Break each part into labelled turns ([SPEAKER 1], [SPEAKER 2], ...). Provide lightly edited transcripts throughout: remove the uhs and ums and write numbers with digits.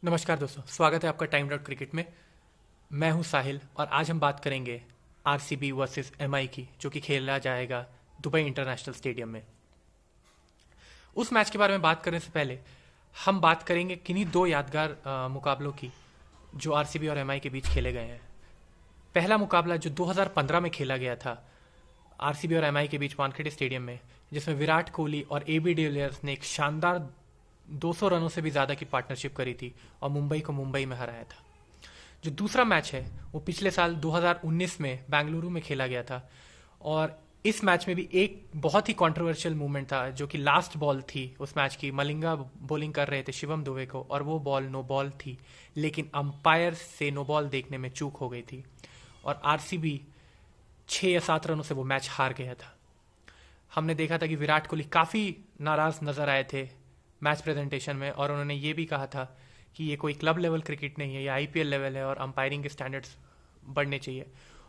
[SPEAKER 1] नमस्कार दोस्तों, स्वागत है आपका टाइम डॉट क्रिकेट में। मैं हूं साहिल और आज हम बात करेंगे आरसीबी वर्सेस एमआई की, जो कि खेला जाएगा दुबई इंटरनेशनल स्टेडियम में। उस मैच के बारे में बात करने से पहले हम बात करेंगे किन्हीं दो यादगार मुकाबलों की जो आरसीबी और एमआई के बीच खेले गए हैं। पहला मुकाबला जो 2015 में खेला गया था आरसीबी और एमआई के बीच वानखेड़े स्टेडियम में, जिसमें विराट कोहली और एबी डिविलियर्स ने एक शानदार 200 रनों से भी ज़्यादा की पार्टनरशिप करी थी और मुंबई को मुंबई में हराया था। जो दूसरा मैच है वो पिछले साल 2019 में बेंगलुरु में खेला गया था और इस मैच में भी एक बहुत ही कंट्रोवर्शियल मूवमेंट था, जो कि लास्ट बॉल थी उस मैच की। मलिंगा बॉलिंग कर रहे थे शिवम दुबे को और वो बॉल नो बॉल थी, लेकिन अंपायर से नो बॉल देखने में चूक हो गई थी और आरसीबी 6 या 7 रनों से वो मैच हार गया था। हमने देखा था कि विराट कोहली काफ़ी नाराज नजर आए थे मैच प्रेजेंटेशन में और उन्होंने ये भी कहा था कि ये कोई क्लब लेवल क्रिकेट नहीं है, ये आईपीएल लेवल है और अंपायरिंग के स्टैंडर्ड्स बढ़ने चाहिए।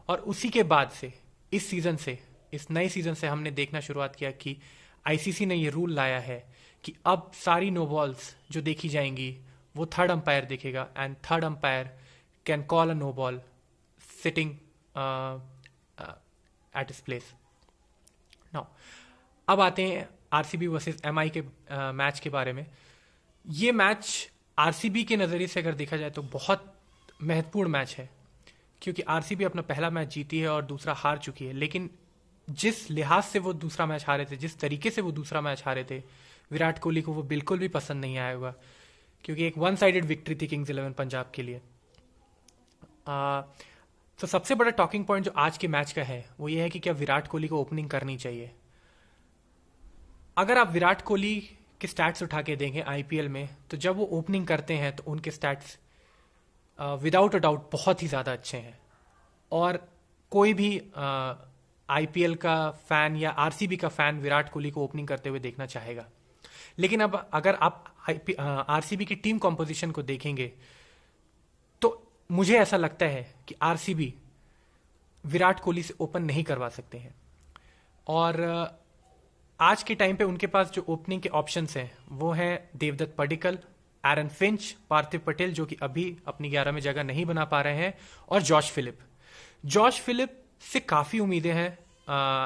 [SPEAKER 1] और उसी के बाद से इस नए सीजन से हमने देखना शुरुआत किया कि आईसीसी ने ये रूल लाया है कि अब सारी नो बॉल्स जो देखी जाएंगी वो थर्ड अंपायर देखेगा and third umpire can call a no ball sitting at इस प्लेस। नाउ अब आते हैं आरसीबी वर्सेस एमआई के मैच के बारे में। ये मैच आरसीबी के नज़रिए से अगर देखा जाए तो बहुत महत्वपूर्ण मैच है, क्योंकि आरसीबी अपना पहला मैच जीती है और दूसरा हार चुकी है। लेकिन जिस लिहाज से वो दूसरा मैच हारे थे, जिस तरीके से वो दूसरा मैच हारे थे, विराट कोहली को वो बिल्कुल भी पसंद नहीं आया होगा, क्योंकि एक वन साइडेड विक्ट्री थी किंग्स 11 पंजाब के लिए। तो सबसे बड़ा टॉकिंग पॉइंट जो आज के मैच का है वो ये है कि क्या विराट कोहली को ओपनिंग करनी चाहिए। अगर आप विराट कोहली के स्टैट्स उठा के देंगे आईपीएल में, तो जब वो ओपनिंग करते हैं तो उनके स्टैट्स विदाउट अ डाउट बहुत ही ज़्यादा अच्छे हैं और कोई भी आईपीएल का फैन या आरसीबी का फैन विराट कोहली को ओपनिंग करते हुए देखना चाहेगा। लेकिन अब अगर आप आरसीबी की टीम कॉम्पोजिशन को देखेंगे तो मुझे ऐसा लगता है कि आरसीबी विराट कोहली से ओपन नहीं करवा सकते हैं और आज के टाइम पे उनके पास जो ओपनिंग के ऑप्शंस हैं वो हैं देवदत्त पडिक्कल, एरन फिंच, पार्थिव पटेल जो कि अभी अपनी 11 में जगह नहीं बना पा रहे हैं, और जॉश फिलिप से काफ़ी उम्मीदें हैं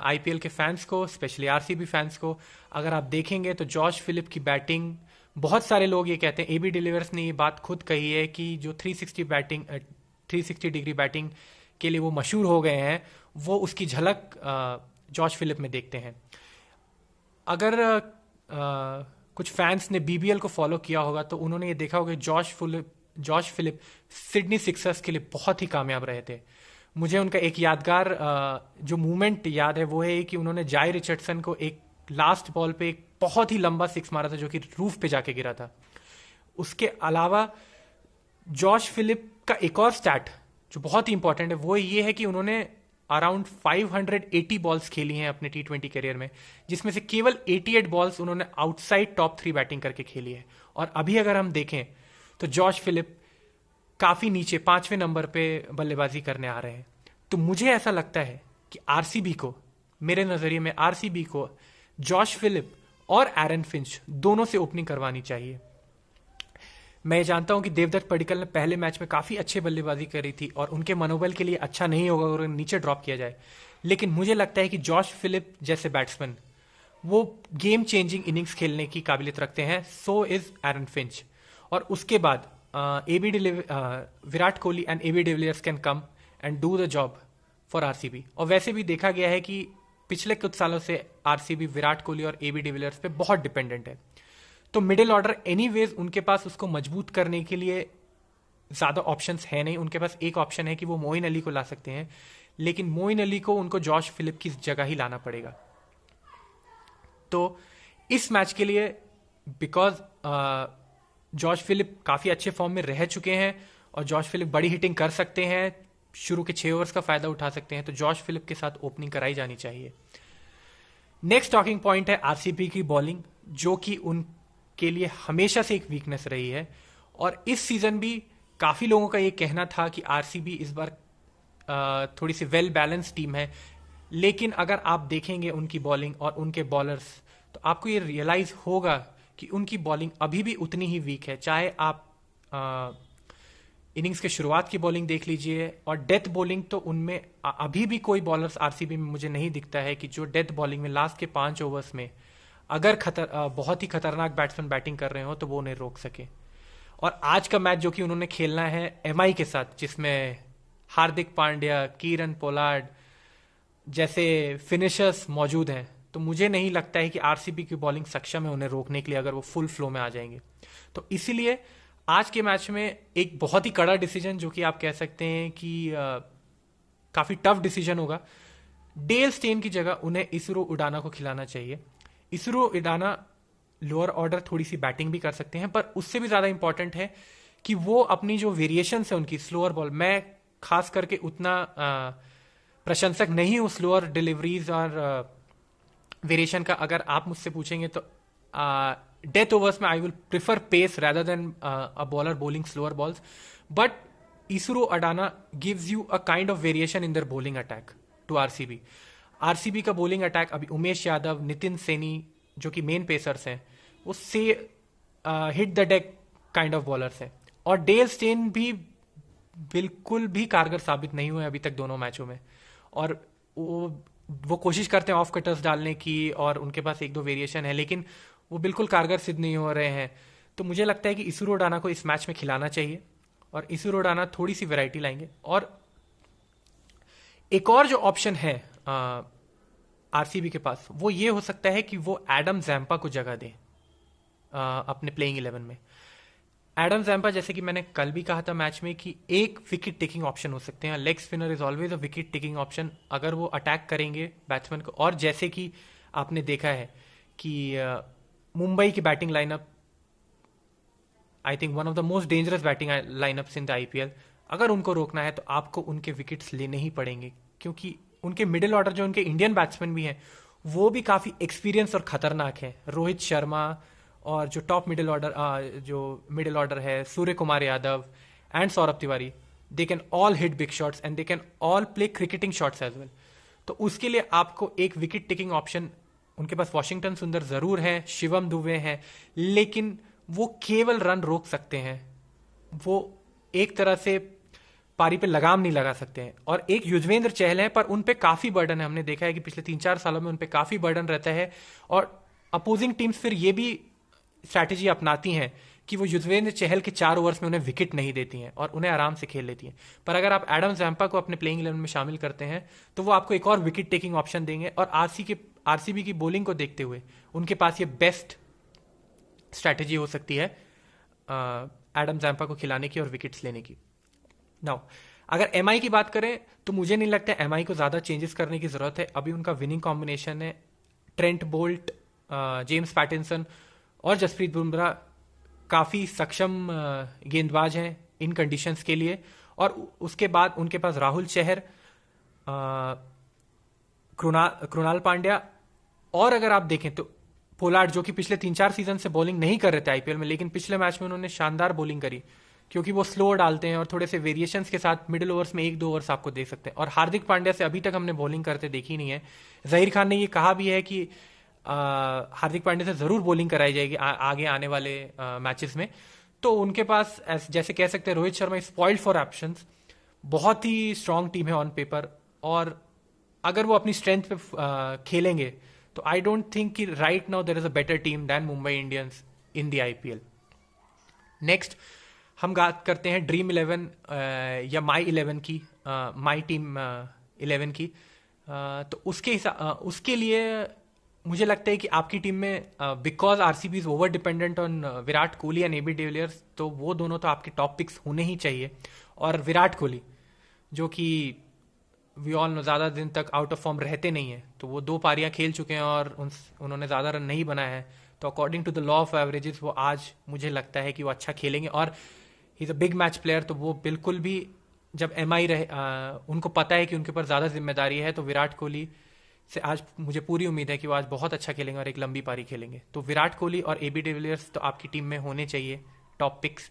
[SPEAKER 1] आईपीएल के फैंस को, स्पेशली आरसीबी फैंस को। अगर आप देखेंगे तो जॉश फिलिप की बैटिंग, बहुत सारे लोग ये कहते हैं, एबी डिविलियर्स ने ये बात खुद कही है कि जो 360 डिग्री बैटिंग के लिए वो मशहूर हो गए हैं, वो उसकी झलक जॉश फिलिप में देखते हैं। अगर कुछ फैंस ने बीबीएल को फॉलो किया होगा तो उन्होंने ये देखा होगा कि जॉश फिलिप सिडनी सिक्सर्स के लिए बहुत ही कामयाब रहे थे। मुझे उनका एक यादगार जो मूवमेंट याद है वो है कि उन्होंने जाय रिचर्डसन को एक लास्ट बॉल पे एक बहुत ही लंबा सिक्स मारा था जो कि रूफ पे जाके गिरा था। उसके अलावा जॉश फिलिप का एक और स्टैट जो बहुत ही इंपॉर्टेंट है वो ये है कि उन्होंने अराउंड 580 बॉल्स खेली हैं अपने टी20 करियर में, जिसमें से केवल 88 बॉल्स उन्होंने आउटसाइड टॉप 3 बैटिंग करके खेली है। और अभी अगर हम देखें तो जॉश फिलिप काफ़ी नीचे 5वें नंबर पे बल्लेबाजी करने आ रहे हैं। तो मुझे ऐसा लगता है कि आरसीबी को, मेरे नज़रिए में आरसीबी को जॉश फिलिप और एरन फिंच दोनों से ओपनिंग करवानी चाहिए। मैं जानता हूं कि देवदत्त पडिक्कल ने पहले मैच में काफ़ी अच्छी बल्लेबाजी करी थी और उनके मनोबल के लिए अच्छा नहीं होगा अगर नीचे ड्रॉप किया जाए, लेकिन मुझे लगता है कि जॉश फिलिप जैसे बैट्समैन वो गेम चेंजिंग इनिंग्स खेलने की काबिलियत रखते हैं, सो इज एरन फिंच। और उसके बाद Virat Kohli and AB de Villiers can come and do the job for RCB. और वैसे भी देखा गया है कि पिछले कुछ सालों से आरसीबी विराट कोहली और एबी डिविलियर्स पे बहुत डिपेंडेंट है। तो मिडिल ऑर्डर एनीवेज उनके पास उसको मजबूत करने के लिए ज़्यादा ऑप्शंस है नहीं। उनके पास एक ऑप्शन है कि वो मोइन अली को ला सकते हैं, लेकिन मोइन अली को उनको जॉश फिलिप की जगह ही लाना पड़ेगा। तो इस मैच के लिए बिकॉज जॉश फिलिप काफ़ी अच्छे फॉर्म में रह चुके हैं और जॉश फिलिप बड़ी हिटिंग कर सकते हैं, शुरू के 6 ओवर्स का फ़ायदा उठा सकते हैं, तो जॉश फिलिप के साथ ओपनिंग कराई जानी चाहिए। नेक्स्ट टॉकिंग पॉइंट है आरसीबी की बॉलिंग, जो कि उनके लिए हमेशा से एक वीकनेस रही है और इस सीजन भी काफ़ी लोगों का ये कहना था कि आरसीबी इस बार थोड़ी सी वेल बैलेंस टीम है, लेकिन अगर आप देखेंगे उनकी बॉलिंग और उनके बॉलर्स तो आपको ये रियलाइज़ होगा कि उनकी बॉलिंग अभी भी उतनी ही वीक है। चाहे आप इनिंग्स के शुरुआत की बॉलिंग देख लीजिए, और डेथ बॉलिंग तो उनमें अभी भी कोई बॉलर्स आरसीबी में मुझे नहीं दिखता है कि जो डेथ बॉलिंग में लास्ट के 5 ओवर्स में अगर बहुत ही खतरनाक बैट्समैन बैटिंग कर रहे हो तो वो उन्हें रोक सके। और आज का मैच जो कि उन्होंने खेलना है एमआई के साथ, जिसमें हार्दिक पांड्या, कीरन पोलार्ड जैसे फिनिशर्स मौजूद हैं, तो मुझे नहीं लगता है कि आरसीबी की बॉलिंग सक्षम है उन्हें रोकने के लिए अगर वो फुल फ्लो में आ जाएंगे। तो इसीलिए आज के मैच में एक बहुत ही कड़ा डिसीजन, जो कि आप कह सकते हैं कि काफी टफ डिसीजन होगा। डेल स्टेन की जगह उन्हें इसरो उडाना को खिलाना चाहिए। इसरो उडाना लोअर ऑर्डर थोड़ी सी बैटिंग भी कर सकते हैं, पर उससे भी ज्यादा इंपॉर्टेंट है कि वो अपनी जो वेरिएशन है उनकी स्लोअर बॉल, मैं खास करके उतना प्रशंसक नहीं हूं स्लोअर डिलीवरीज और वेरिएशन का। अगर आप मुझसे पूछेंगे तो डेथ ओवर्स में I will prefer pace rather than a bowler bowling slower balls, but Isuro Adana gives you a kind of variation in their bowling attack to RCB. RCB का bowling attack अभी उमेश यादव, नितिन सैनी जो कि main pacers हैं, वो से hit the deck kind of bowlers हैं, और Dale Steyn भी बिल्कुल भी कारगर साबित नहीं हुए अभी तक दोनों मैचों में। और वो कोशिश करते हैं ऑफ कटर्स डालने की, और उनके पास एक दो वेरिएशन है, लेकिन वो बिल्कुल कारगर सिद्ध नहीं हो रहे हैं। तो मुझे लगता है कि इसरो डाना को इस मैच में खिलाना चाहिए, और इसरो डाना थोड़ी सी वैरायटी लाएंगे। और एक और जो ऑप्शन है आरसीबी के पास, वो ये हो सकता है कि वो एडम जैम्पा को जगह दें अपने प्लेइंग 11 में। एडम जैम्पा, जैसे कि मैंने कल भी कहा था मैच में, कि एक विकेट टेकिंग ऑप्शन हो सकते हैं। Leg spinner is always a wicket taking option अगर वो अटैक करेंगे बैट्समैन को। और जैसे कि आपने देखा है कि मुंबई की batting lineup, I think one of the most dangerous batting line-ups in the IPL, अगर उनको रोकना है तो आपको उनके विकेट्स लेने ही पड़ेंगे, क्योंकि उनके मिडिल ऑर्डर जो उनके इंडियन बैट्समैन भी हैं वो भी काफी एक्सपीरियंस और खतरनाक है। रोहित शर्मा और जो टॉप मिडिल ऑर्डर है, Surya Kumar Yadav and Saurabh Tiwari, they can all hit big shots and they can all play cricketing shots as well. तो उसके लिए आपको एक विकेट टेकिंग ऑप्शन, उनके पास वॉशिंगटन सुंदर जरूर है, शिवम दुबे हैं, लेकिन वो केवल रन रोक सकते हैं, वो एक तरह से पारी पे लगाम नहीं लगा सकते हैं। और एक युजवेंद्र चहल है, पर उन पे काफी बर्डन है। हमने देखा है कि पिछले 3-4 सालों में उन पे काफी बर्डन रहता है, और अपोजिंग टीम्स फिर ये भी स्ट्रैटेजी अपनाती हैं कि वो युजवेंद्र चहल के 4 ओवर्स में उन्हें विकेट नहीं देती हैं और उन्हें आराम से खेल लेती हैं। पर अगर आप एडम जैम्पा को अपने प्लेइंग 11 में शामिल करते हैं तो वो आपको एक और विकेट टेकिंग ऑप्शन देंगे। और आरसीबी की बॉलिंग को देखते हुए उनके पास ये बेस्ट स्ट्रैटेजी हो सकती है एडम जैम्पा को खिलाने की और विकेट्स लेने की। नाउ अगर एमआई की बात करें तो मुझे नहीं लगता एमआई को ज्यादा चेंजेस करने की जरूरत है। अभी उनका विनिंग कॉम्बिनेशन है ट्रेंट बोल्ट, जेम्स पैटिंसन और जसप्रीत बुमराह काफी सक्षम गेंदबाज हैं इन कंडीशंस के लिए। और उसके बाद उनके पास राहुल चहर, कृणाल पांड्या, और अगर आप देखें तो पोलार्ड, जो कि पिछले 3-4 सीजन से बॉलिंग नहीं कर रहे थे आईपीएल में, लेकिन पिछले मैच में उन्होंने शानदार बॉलिंग करी, क्योंकि वो स्लो डालते हैं और थोड़े से वेरिएशंस के साथ मिडिल ओवर्स में 1-2 ओवर्स आपको दे सकते हैं। और हार्दिक पांड्या से अभी तक हमने बॉलिंग करते देखी नहीं है। जहीर खान ने ये कहा भी है कि हार्दिक पांड्या से जरूर बॉलिंग कराई जाएगी आगे आने वाले मैचेस में। तो उनके पास जैसे कह सकते हैं Rohit Sharma spoiled for options, बहुत ही स्ट्रांग टीम है ऑन पेपर, और अगर वो अपनी स्ट्रेंथ पे खेलेंगे तो आई डोंट थिंक कि right now there is a better team than Mumbai Indians in the IPL. Next हम बात करते हैं ड्रीम 11 या माई 11 की, माई टीम 11 की। तो उसके लिए मुझे लगता है कि आपकी टीम में because RCB is over dependent on Virat Kohli and AB de Villiers, तो वो दोनों तो आपके टॉप पिक्स होने ही चाहिए। और विराट कोहली जो कि वी ऑल नो ज़्यादा दिन तक आउट ऑफ फॉर्म रहते नहीं है, तो वो 2 पारियां खेल चुके हैं और उन्होंने ज़्यादा रन नहीं बनाए हैं। तो according to the law of averages वो आज मुझे लगता है कि वो अच्छा खेलेंगे। और he is a big match player, तो वो बिल्कुल भी जब एमआई रहे उनको पता है कि उनके ऊपर ज़्यादा जिम्मेदारी है, तो विराट कोहली से आज मुझे पूरी उम्मीद है कि वो आज बहुत अच्छा खेलेंगे और एक लंबी पारी खेलेंगे। तो विराट कोहली और एबी डिविलियर्स तो आपकी टीम में होने चाहिए टॉप पिक्स।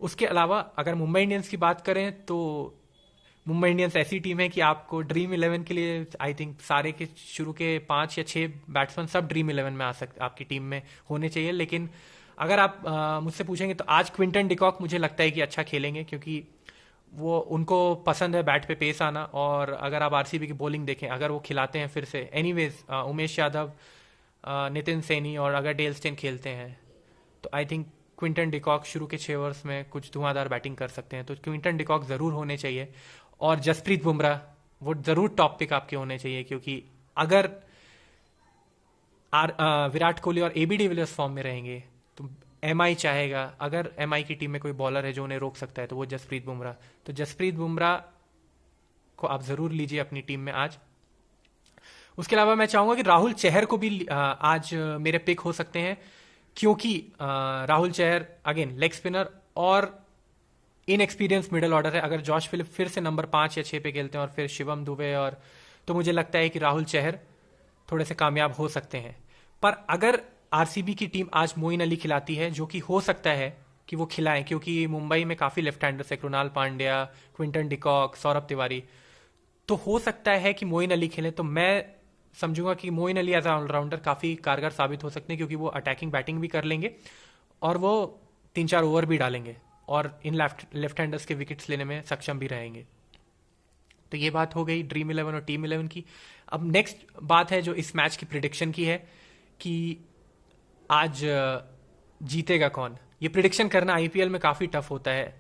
[SPEAKER 1] उसके अलावा अगर मुंबई इंडियंस की बात करें तो मुंबई इंडियंस ऐसी टीम है कि आपको ड्रीम 11 के लिए आई थिंक सारे के शुरू के 5 या 6 बैट्समैन सब ड्रीम 11 में आ सकते आपकी टीम में होने चाहिए। लेकिन अगर आप मुझसे पूछेंगे तो आज क्विंटन डिकॉक मुझे लगता है कि अच्छा खेलेंगे, क्योंकि वो उनको पसंद है बैट पे पेस आना। और अगर आप आरसीबी की बॉलिंग देखें, अगर वो खिलाते हैं फिर से, एनीवेज उमेश यादव, नितिन सैनी और अगर डेल स्टेन खेलते हैं, तो आई थिंक क्विंटन डिकॉक शुरू के 6 ओवर्स में कुछ धुआंधार बैटिंग कर सकते हैं। तो क्विंटन डिकॉक ज़रूर होने चाहिए। और जसप्रीत बुमराह वो ज़रूर टॉप पिक आपके होने चाहिए, क्योंकि अगर विराट कोहली और एबी डिविलियर्स फॉर्म में रहेंगे तो एमआई चाहेगा, अगर एमआई की टीम में कोई बॉलर है जो उन्हें रोक सकता है तो वो जसप्रीत बुमराह। तो जसप्रीत बुमराह को आप ज़रूर लीजिए अपनी टीम में आज। उसके अलावा मैं चाहूंगा कि राहुल चहर को भी आज मेरे पिक हो सकते हैं, क्योंकि Rahul Chahar again leg spinner और इनएक्सपीरियंस मिडल ऑर्डर है। अगर जॉश फिलिप फिर से नंबर 5 या 6 पे खेलते हैं और फिर शिवम दुबे, और तो मुझे लगता है कि राहुल चहर थोड़े से कामयाब हो सकते हैं। पर अगर आरसीबी की टीम आज मोइन अली खिलाती है, जो कि हो सकता है कि वो खिलाएं, क्योंकि मुंबई में काफ़ी लेफ्ट हैंडर्स है, कृणाल पांड्या, क्विंटन डिकॉक, सौरभ तिवारी, तो हो सकता है कि मोइन अली खेलें। तो मैं समझूंगा कि मोइन अली एज ऑलराउंडर काफ़ी कारगर साबित हो सकते हैं, क्योंकि वो अटैकिंग बैटिंग भी कर लेंगे और वो 3-4 ओवर भी डालेंगे और इन लेफ्ट हैंडर्स के विकेट्स लेने में सक्षम भी रहेंगे। तो ये बात हो गई ड्रीम 11 और टीम 11 की। अब नेक्स्ट बात है जो इस मैच की प्रिडिक्शन की है कि आज जीतेगा कौन। ये प्रिडिक्शन करना आईपीएल में काफ़ी टफ होता है।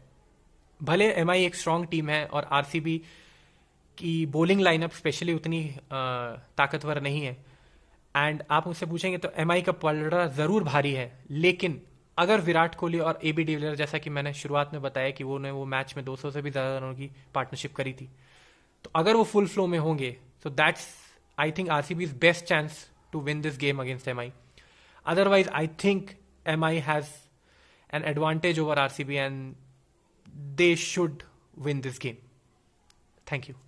[SPEAKER 1] भले एमआई एक स्ट्रांग टीम है और आरसीबी की बॉलिंग लाइनअप स्पेशली उतनी ताकतवर नहीं है, एंड आप मुझसे पूछेंगे तो एमआई का पलड़ा ज़रूर भारी है। लेकिन अगर विराट कोहली और एबी डिविलियर, जैसा कि मैंने शुरुआत में बताया कि वो मैच में 200 से भी ज़्यादा रनों की पार्टनरशिप करी थी, तो अगर वो फुल फ्लो में होंगे तो that's I think RCB's best chance to win this game against MI. Otherwise, I think MI has an advantage over RCB and they should win this game. Thank you.